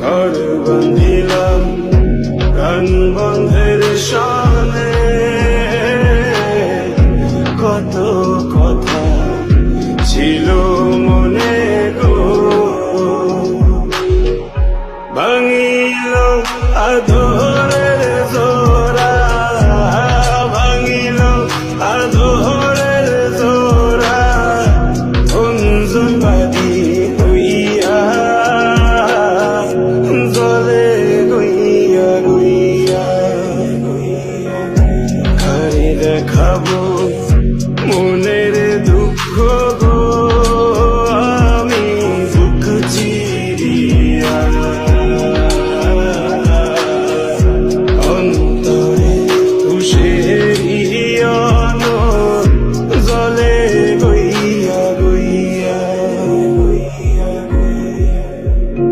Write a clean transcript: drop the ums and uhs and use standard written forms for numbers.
ঘর বাঁধিলাম প্রাণ বন্ধের সনে, কত কথা ছিল মনে গো, ভাঙিল আধো